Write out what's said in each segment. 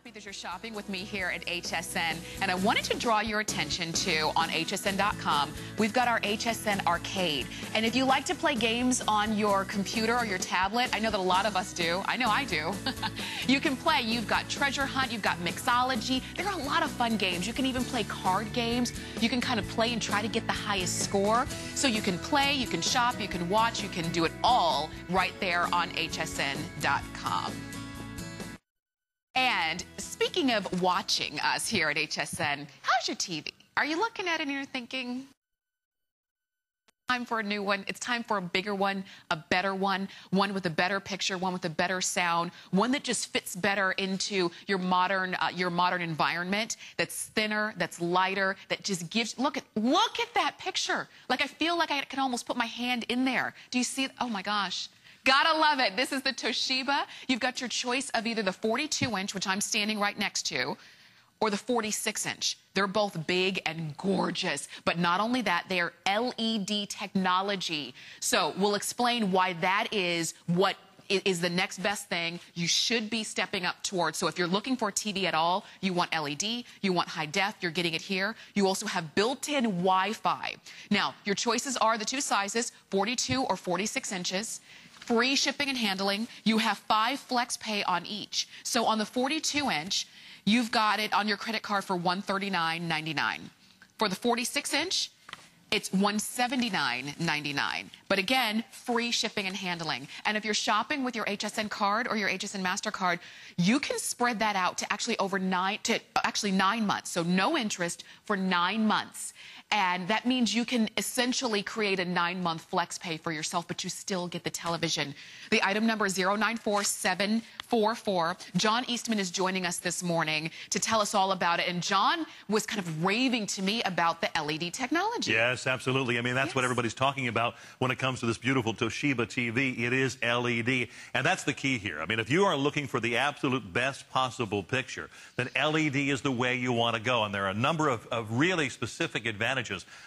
happy that you're shopping with me here at HSN, and I wanted to draw your attention to, on hsn.com, we've got our HSN Arcade. And if you like to play games on your computer or your tablet, I know that a lot of us do. I know I do. You can play. You've got Treasure Hunt. You've got Mixology. There are a lot of fun games. You can even play card games. You can kind of play and try to get the highest score. So you can play, you can shop, you can watch, you can do it all right there on hsn.com. And speaking of watching us here at HSN, how's your TV? Are you looking at it and you're thinking, time for a new one, it's time for a bigger one, a better one with a better picture, one with a better sound, one that just fits better into your modern environment, that's thinner, that's lighter, that just gives, look at that picture. Like, I feel like I can almost put my hand in there. Do you see it? Oh my gosh. Gotta love it. This is the Toshiba. You've got your choice of either the 42-inch, which I'm standing right next to, or the 46-inch. They're both big and gorgeous. But not only that, they are LED technology. So we'll explain why that is what is the next best thing you should be stepping up towards. So if you're looking for a TV at all, you want LED, you want high def, you're getting it here. You also have built-in Wi-Fi. Now, your choices are the two sizes, 42 or 46 inches. Free shipping and handling. You have 5 flex pay on each. So on the 42-inch, you've got it on your credit card for $139.99. For the 46-inch, it's $179.99. But again, free shipping and handling. And if you're shopping with your HSN card or your HSN MasterCard, you can spread that out to actually over 9 months. So no interest for 9 months. And that means you can essentially create a 9-month flex pay for yourself, but you still get the television. The item number is 094744. John Eastman is joining us this morning to tell us all about it. And John was kind of raving to me about the LED technology. Yes, absolutely. I mean, that's what everybody's talking about when it comes to this beautiful Toshiba TV. It is LED. And that's the key here. I mean, if you are looking for the absolute best possible picture, then LED is the way you want to go. And there are a number of really specific advantages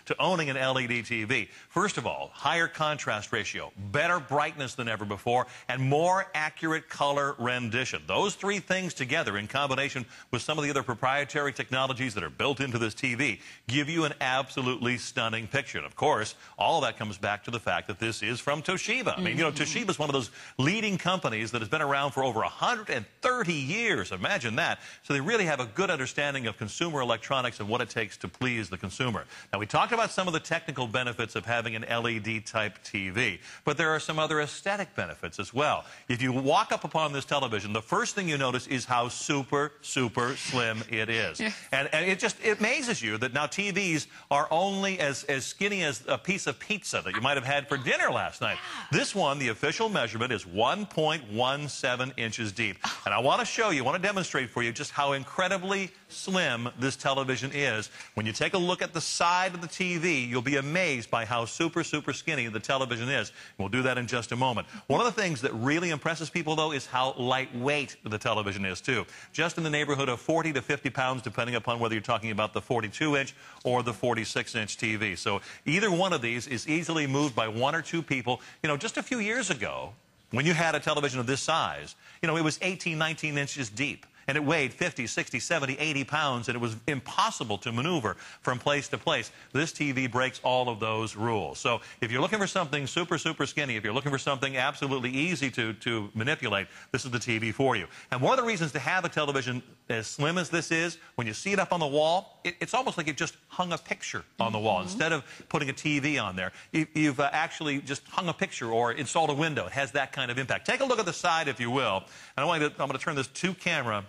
to owning an LED TV. First of all, higher contrast ratio, better brightness than ever before, and more accurate color rendition. Those three things together, in combination with some of the other proprietary technologies that are built into this TV, give you an absolutely stunning picture. And of course, all of that comes back to the fact that this is from Toshiba. I mean, you know, Toshiba is one of those leading companies that has been around for over 130 years. Imagine that. So they really have a good understanding of consumer electronics and what it takes to please the consumer. Now, we talked about some of the technical benefits of having an LED-type TV, but there are some other aesthetic benefits as well. If you walk up upon this television, the first thing you notice is how super, super slim it is. Yeah. And it amazes you that now TVs are only as skinny as a piece of pizza that you might have had for dinner last night. This one, the official measurement, is 1.17 inches deep. And I want to show you, I want to demonstrate for you just how incredibly slim this television is. When you take a look at the side of the TV, you'll be amazed by how super, super skinny the television is. We'll do that in just a moment. One of the things that really impresses people, though, is how lightweight the television is, too. Just in the neighborhood of 40 to 50 pounds, depending upon whether you're talking about the 42-inch or the 46-inch TV. So either one of these is easily moved by 1 or 2 people. You know, just a few years ago, when you had a television of this size, you know, it was 18, 19 inches deep. And it weighed 50, 60, 70, 80 pounds, and it was impossible to maneuver from place to place. This TV breaks all of those rules. So if you're looking for something super, super skinny, if you're looking for something absolutely easy to manipulate, this is the TV for you. And one of the reasons to have a television as slim as this is, when you see it up on the wall, it's almost like you've just hung a picture on the wall. Instead of putting a TV on there, you've actually just hung a picture or installed a window. It has that kind of impact. Take a look at the side, if you will. And I'm going to turn this to camera.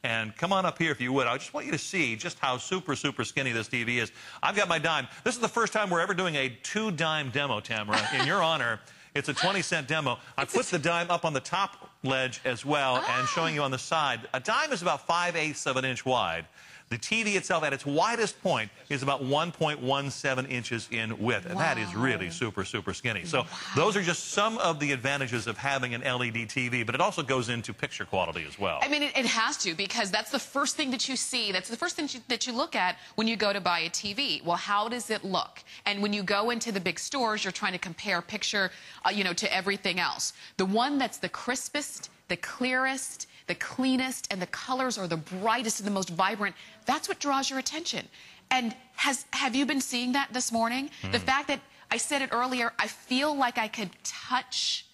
And come on up here if you would. I just want you to see just how super, super skinny this TV is. I've got my dime. This is the first time we're ever doing a 2-dime demo, Tamara. In your honor, it's a 20-cent demo. I put the dime up on the top ledge as well and showing you on the side. A dime is about 5/8 of an inch wide. The TV itself, at its widest point, is about 1.17 inches in width. And that is really super, super skinny. So those are just some of the advantages of having an LED TV, but it also goes into picture quality as well. I mean, it has to, because that's the first thing that you see. That's the first thing that you look at when you go to buy a TV. Well, how does it look? And when you go into the big stores, you're trying to compare picture, you know, to everything else. The one that's the crispest, the clearest, the cleanest, and the colors are the brightest and the most vibrant. That's what draws your attention. And have you been seeing that this morning? The fact that, I said it earlier, I feel like I could touch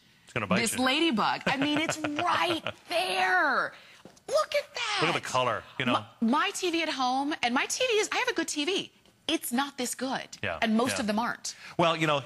this ladybug. I mean, it's right there. Look at that. Look at the color, you know. My TV at home, and my TV is, I have a good TV. It's not this good, and most of them aren't. Well, you know,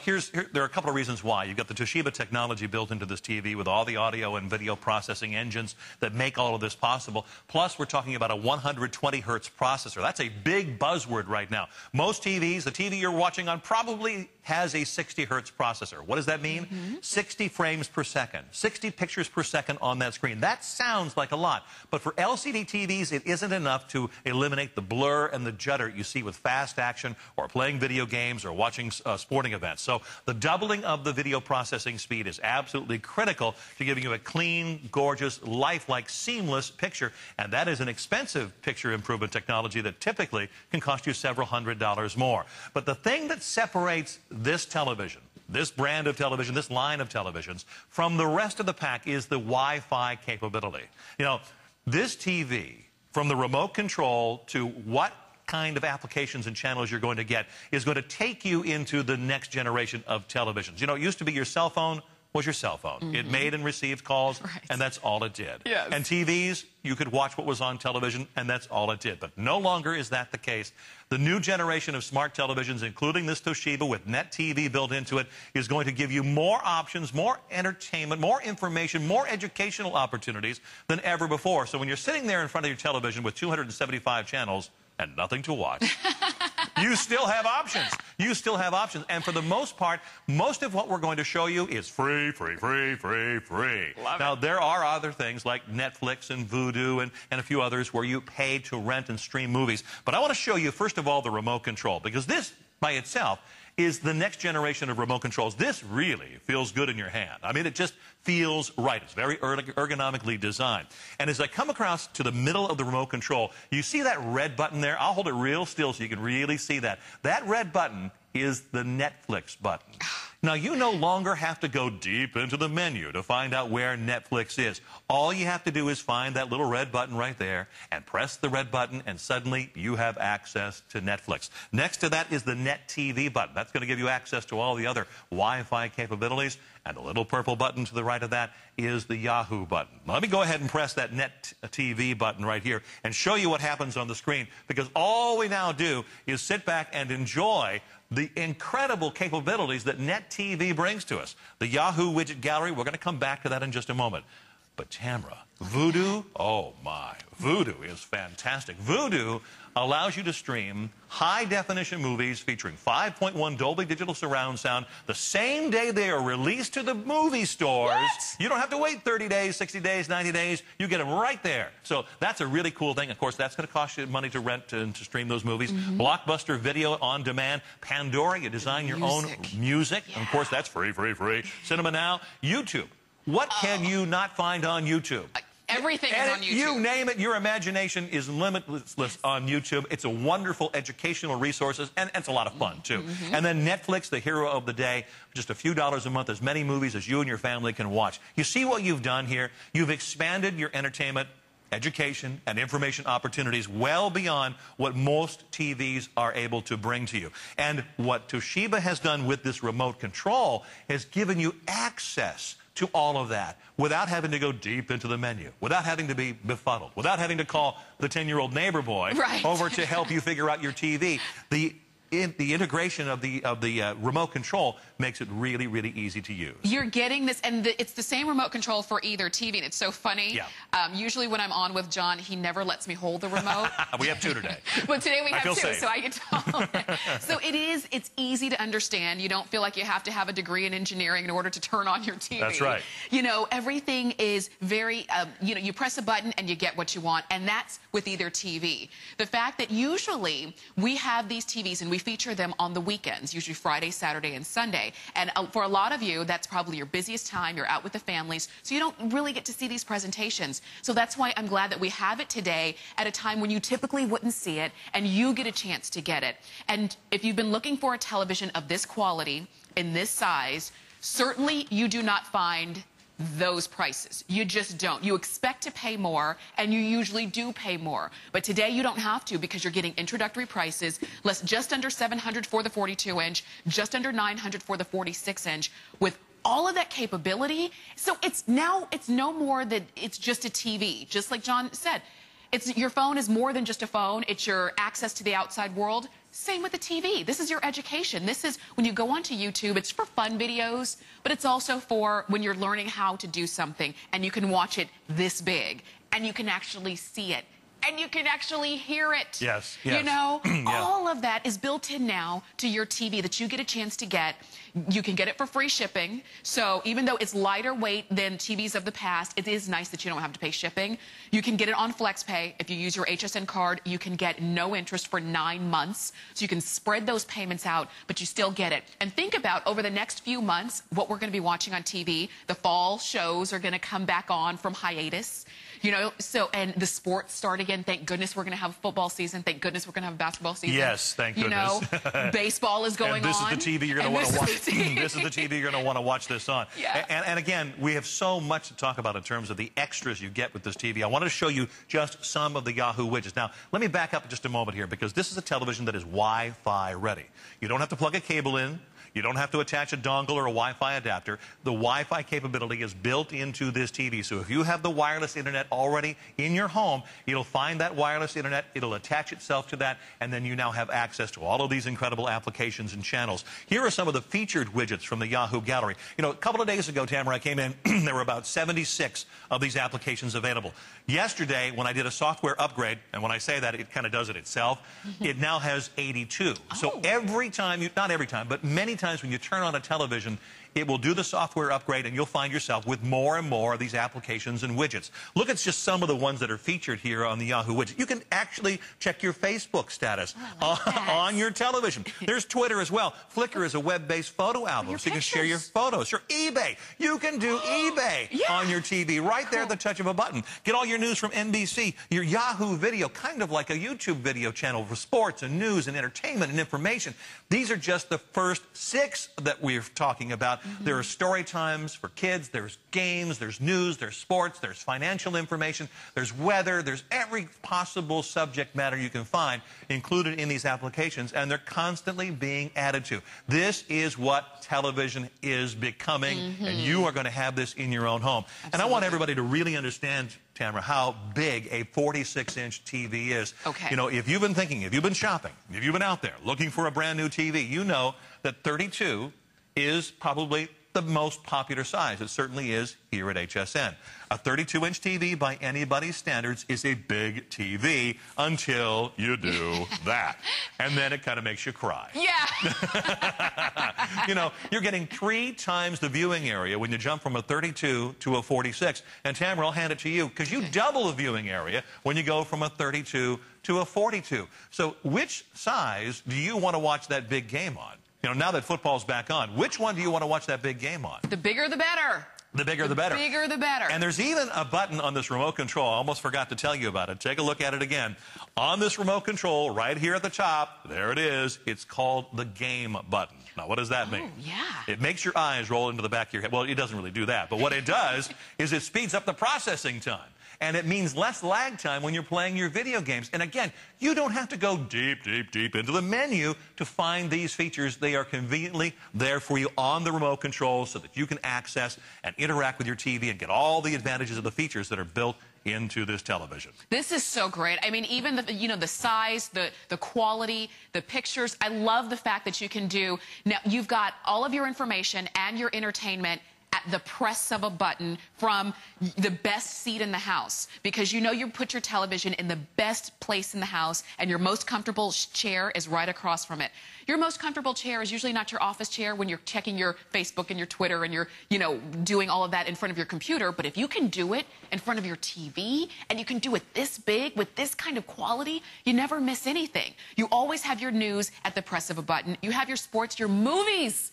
there are a couple of reasons why. You've got the Toshiba technology built into this TV with all the audio and video processing engines that make all of this possible. Plus, we're talking about a 120 hertz processor. That's a big buzzword right now. Most TVs, the TV you're watching on probably has a 60 hertz processor. What does that mean? 60 frames per second, 60 pictures per second on that screen. That sounds like a lot, but for LCD TVs, it isn't enough to eliminate the blur and the judder you see with fast action or playing video games or watching sporting events. So the doubling of the video processing speed is absolutely critical to giving you a clean, gorgeous, lifelike, seamless picture, and that is an expensive picture improvement technology that typically can cost you several $100s more. But the thing that separates this television, this brand of television, this line of televisions, from the rest of the pack is the Wi-Fi capability. You know, this TV, from the remote control to what kind of applications and channels you're going to get, is going to take you into the next generation of televisions. You know, it used to be your cell phone was your cell phone. It made and received calls, and that's all it did. And TVs, you could watch what was on television, and that's all it did. But no longer is that the case. The new generation of smart televisions, including this Toshiba with Net TV built into it, is going to give you more options, more entertainment, more information, more educational opportunities than ever before. So when you're sitting there in front of your television with 275 channels and nothing to watch, you still have options. You still have options. And for the most part, most of what we're going to show you is free, free, free, free, free. Now, there are other things like Netflix and Vudu and a few others where you pay to rent and stream movies. But I want to show you, first of all, the remote control, because this, by itself, is the next generation of remote controls. This really feels good in your hand. I mean, it just feels right. It's very ergonomically designed. And as I come across to the middle of the remote control, you see that red button there? I'll hold it real still so you can really see that. That red button is the Netflix button. Now, you no longer have to go deep into the menu to find out where Netflix is. All you have to do is find that little red button right there and press the red button, and suddenly you have access to Netflix. Next to that is the Net TV button. That's going to give you access to all the other Wi-Fi capabilities. And the little purple button to the right of that is the Yahoo button. Let me go ahead and press that Net TV button right here and show you what happens on the screen, because all we now do is sit back and enjoy the incredible capabilities that Net TV brings to us. The Yahoo widget gallery, we're going to come back to that in just a moment. But Tamra, Vudu, oh my, Vudu is fantastic. Vudu allows you to stream high-definition movies featuring 5.1 Dolby Digital Surround Sound the same day they are released to the movie stores. What? You don't have to wait 30 days, 60 days, 90 days. You get them right there. So that's a really cool thing. Of course, that's going to cost you money to rent and to stream those movies. Blockbuster Video on Demand. Pandora, you design your own music. And of course, that's free, free, free. Cinema Now. YouTube. What can you not find on YouTube? Everything is on YouTube. You name it, your imagination is limitless on YouTube. It's a wonderful educational resources, and it's a lot of fun, too. And then Netflix, the hero of the day, just a few dollars a month, as many movies as you and your family can watch. You see what you've done here? You've expanded your entertainment, education, and information opportunities well beyond what most TVs are able to bring to you. And what Toshiba has done with this remote control has given you access to all of that without having to go deep into the menu, without having to be befuddled, without having to call the 10-year-old neighbor boy over to help you figure out your TV. The integration of the remote control makes it really, really easy to use. You're getting this, and it's the same remote control for either TV, and it's so funny. Usually when I'm on with John, he never lets me hold the remote. We have two today. But today we have two, safe. so I get to hold it. So it's easy to understand. You don't feel like you have to have a degree in engineering in order to turn on your TV. That's right. You know, everything is very, you know, you press a button and you get what you want, and that's with either TV. The fact that usually we have these TVs and we feature them on the weekends, usually Friday, Saturday, and Sunday. And for a lot of you, that's probably your busiest time. You're out with the families, so you don't really get to see these presentations. So that's why I'm glad that we have it today at a time when you typically wouldn't see it, and you get a chance to get it. And if you've been looking for a television of this quality, in this size, certainly you do not find those prices. You just don't. You expect to pay more, and you usually do pay more. But today you don't have to, because you're getting introductory prices, just under $700 for the 42-inch, just under $900 for the 46-inch, with all of that capability. So it's no more that it's just a TV. Just like John said, your phone is more than just a phone. It's your access to the outside world. Same with the TV. This is your education. This is when you go onto YouTube, it's for fun videos, but it's also for when you're learning how to do something, and you can watch it this big, and you can actually see it, and you can actually hear it. Yes. You know, all of that is built in now to your TV that you get a chance to get. You can get it for free shipping. So even though it's lighter weight than TVs of the past, it is nice that you don't have to pay shipping. You can get it on FlexPay. If you use your HSN card, you can get no interest for 9 months. So you can spread those payments out, but you still get it. And think about, over the next few months, what we're going to be watching on TV. The fall shows are going to come back on from hiatus. You know, and the sports start again. Thank goodness we're going to have football season. Thank goodness we're going to have a basketball season. Yes, thank goodness. You know, baseball is going on. And this is the TV you're going to want to watch. This is the TV you're going to want to watch this on. Yeah. And again, we have so much to talk about in terms of the extras you get with this TV. I wanted to show you just some of the Yahoo widgets. Now, let me back up just a moment here, because this is a television that is Wi-Fi ready. You don't have to plug a cable in. You don't have to attach a dongle or a Wi-Fi adapter. The Wi-Fi capability is built into this TV. So if you have the wireless internet already in your home, it'll find that wireless internet, it'll attach itself to that, and then you now have access to all of these incredible applications and channels. Here are some of the featured widgets from the Yahoo gallery. You know, a couple of days ago, Tamara, I came in, there were about 76 of these applications available. Yesterday, when I did a software upgrade, and when I say that, it kind of does it itself, it now has 82. So every time, not every time, but many times when you turn on a television, it will do the software upgrade, and you'll find yourself with more and more of these applications and widgets. Look at just some of the ones that are featured here on the Yahoo widget. You can actually check your Facebook status on your television. There's Twitter as well. Flickr is a web-based photo album, so you can share your photos. Sure, eBay. You can do eBay on your TV right there at the touch of a button. Get all your news from NBC, your Yahoo video, kind of like a YouTube video channel for sports and news and entertainment and information. These are just the first 6 that we're talking about. There are story times for kids, there's games, there's news, there's sports, there's financial information, there's weather, there's every possible subject matter you can find included in these applications, and they're constantly being added to. This is what television is becoming, and you are going to have this in your own home. Absolutely. And I want everybody to really understand, Tamara, how big a 46-inch TV is. You know, if you've been thinking, if you've been shopping, if you've been out there looking for a brand new TV, you know that 32 is probably the most popular size. It certainly is here at HSN. A 32-inch TV, by anybody's standards, is a big TV until you do that. And then it kind of makes you cry. You know, you're getting 3 times the viewing area when you jump from a 32 to a 46. And Tamara, I'll hand it to you, because you double the viewing area when you go from a 32 to a 42. So which size do you want to watch that big game on? You know, now that football's back on, which one do you want to watch that big game on? The bigger the better. The bigger the better. The bigger the better. And there's even a button on this remote control. I almost forgot to tell you about it. Take a look at it again. On this remote control, right here at the top, there it is. It's called the game button. Now, what does that mean? It makes your eyes roll into the back of your head. Well, it doesn't really do that. But what it does is it speeds up the processing time. And it means less lag time when you're playing your video games. And again, you don't have to go deep, deep, deep into the menu to find these features. They are conveniently there for you on the remote control so that you can access and interact with your TV and get all the advantages of the features that are built into this television. This is so great. I mean, even the size, the quality, the pictures. I love the fact that you can do, now you've got all of your information and your entertainment at the press of a button from the best seat in the house, because you know you put your television in the best place in the house, and your most comfortable chair is right across from it. Your most comfortable chair is usually not your office chair when you're checking your Facebook and your Twitter and you're, doing all of that in front of your computer. But if you can do it in front of your TV, and you can do it this big with this kind of quality, you never miss anything. You always have your news at the press of a button. You have your sports, your movies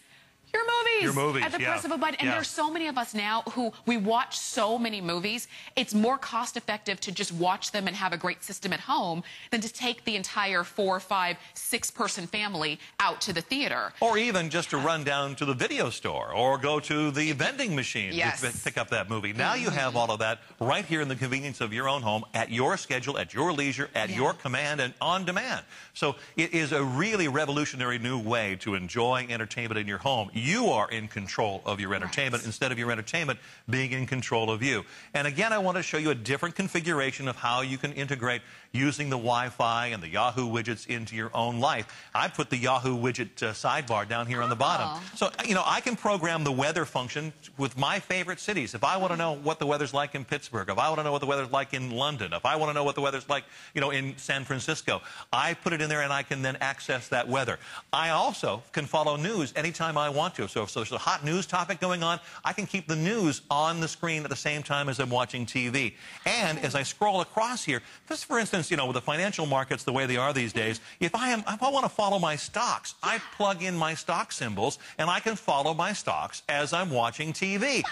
Your movies. Your movies, At the yeah. press of a button. And there's so many of us now who we watch so many movies. It's more cost effective to just watch them and have a great system at home than to take the entire 4, 5, 6-person family out to the theater. Or even just to run down to the video store or go to the vending machine Yes. to pick up that movie. Now you have all of that right here in the convenience of your own home, at your schedule, at your leisure, at your command, and on demand. So it is a really revolutionary new way to enjoy entertainment in your home. You are in control of your entertainment instead of your entertainment being in control of you. And again, I want to show you a different configuration of how you can integrate using the Wi-Fi and the Yahoo widgets into your own life. I put the Yahoo widget sidebar down here on the bottom. So, you know, I can program the weather function with my favorite cities. If I want to know what the weather's like in Pittsburgh, if I want to know what the weather's like in London, if I want to know what the weather's like, you know, in San Francisco, I put it in there and I can then access that weather. I also can follow news anytime I want to. So if there's a hot news topic going on, I can keep the news on the screen at the same time as I'm watching TV. And as I scroll across here, just for instance, you know, with the financial markets the way they are these days, if I want to follow my stocks, I plug in my stock symbols and I can follow my stocks as I'm watching TV.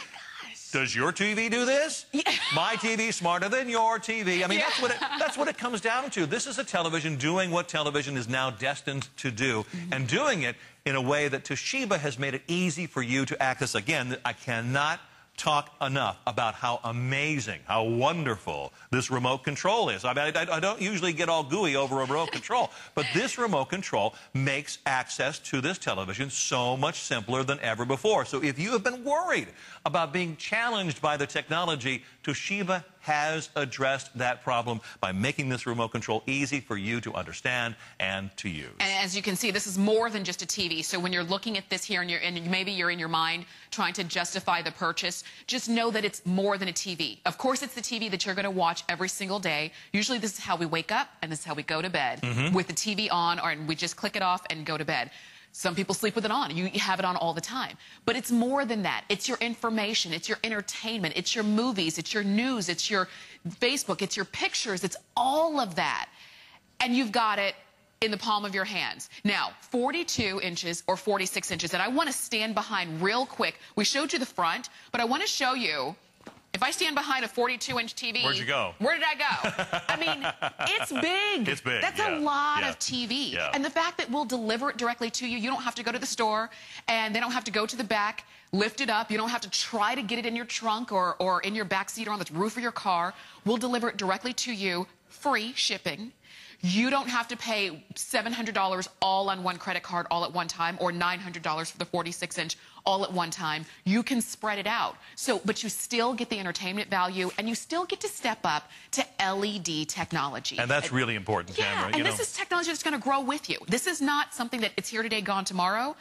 Does your TV do this? Yeah. My TV's smarter than your TV. I mean, that's what it comes down to. This is a television doing what television is now destined to do, and doing it in a way that Toshiba has made it easy for you to access. Again, I cannot talk enough about how amazing, how wonderful this remote control is. I mean, I don't usually get all gooey over a remote control, but this remote control makes access to this television so much simpler than ever before. So if you have been worried about being challenged by the technology, Toshiba has addressed that problem by making this remote control easy for you to understand and to use. And as you can see, this is more than just a TV. So when you're looking at this here and maybe you're in your mind trying to justify the purchase, just know that it's more than a TV. Of course, it's the TV that you're going to watch every single day. Usually this is how we wake up and this is how we go to bed, with the TV on, or we just click it off and go to bed. Some people sleep with it on. You have it on all the time. But it's more than that. It's your information. It's your entertainment. It's your movies. It's your news. It's your Facebook. It's your pictures. It's all of that. And you've got it in the palm of your hands. Now, 42 inches or 46 inches. And I want to stand behind real quick. We showed you the front, but I want to show you. If I stand behind a 42-inch TV... Where'd you go? Where did I go? I mean, it's big. It's big, That's a lot of TV. Yeah. And the fact that we'll deliver it directly to you, you don't have to go to the store, and they don't have to go to the back, lift it up. You don't have to try to get it in your trunk or in your back seat or on the roof of your car. We'll deliver it directly to you, free shipping. You don't have to pay $700 all on one credit card all at one time, or $900 for the 46-inch all at one time. You can spread it out. So, but you still get the entertainment value, and you still get to step up to LED technology. And that's really important, Tamara. Yeah, and this is technology that's going to grow with you. This is not something that it's here today, gone tomorrow.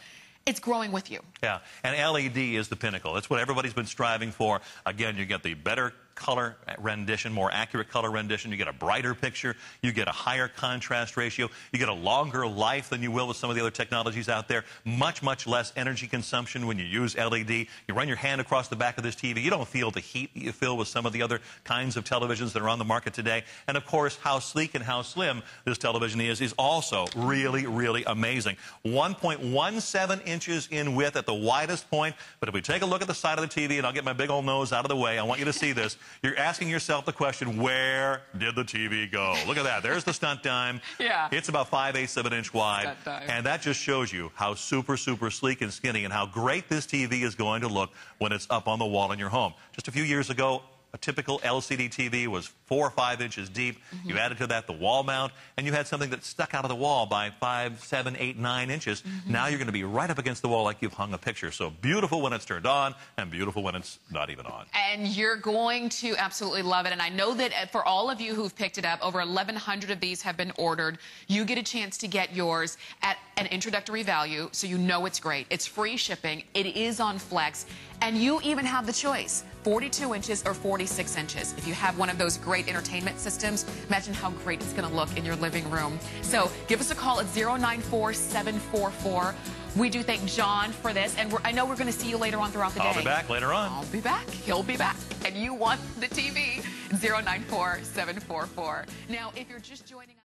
It's growing with you. Yeah, and LED is the pinnacle. It's what everybody's been striving for. Again, you get the better color rendition, more accurate color rendition. You get a brighter picture. You get a higher contrast ratio. You get a longer life than you will with some of the other technologies out there. Much, much less energy consumption when you use LED. You run your hand across the back of this TV. You don't feel the heat that you feel with some of the other kinds of televisions that are on the market today. And, of course, how sleek and how slim this television is also really, really amazing. 1.17 inches in width at the widest point. But if we take a look at the side of the TV, and I'll get my big old nose out of the way, I want you to see this. You're asking yourself the question, where did the TV go? Look at that. There's the stunt dime. Yeah. It's about 5/8 of an inch wide. And that just shows you how super, super sleek and skinny and how great this TV is going to look when it's up on the wall in your home. Just a few years ago, a typical LCD TV was 4 or 5 inches deep. You added to that the wall mount, and you had something that stuck out of the wall by 5, 7, 8, 9 inches. Now you're going to be right up against the wall like you've hung a picture. So beautiful when it's turned on, and beautiful when it's not even on. And you're going to absolutely love it. And I know that for all of you who've picked it up, over 1,100 of these have been ordered. You get a chance to get yours at an introductory value, so you know it's great. It's free shipping. It is on Flex. And you even have the choice, 42 inches or 46 inches. If you have one of those great entertainment systems, imagine how great it's going to look in your living room. So give us a call at 094-744. We do thank John for this, and I know we're going to see you later on throughout the day. I'll be back later on. I'll be back. He'll be back. And you want the TV, 094-744. Now, if you're just joining us.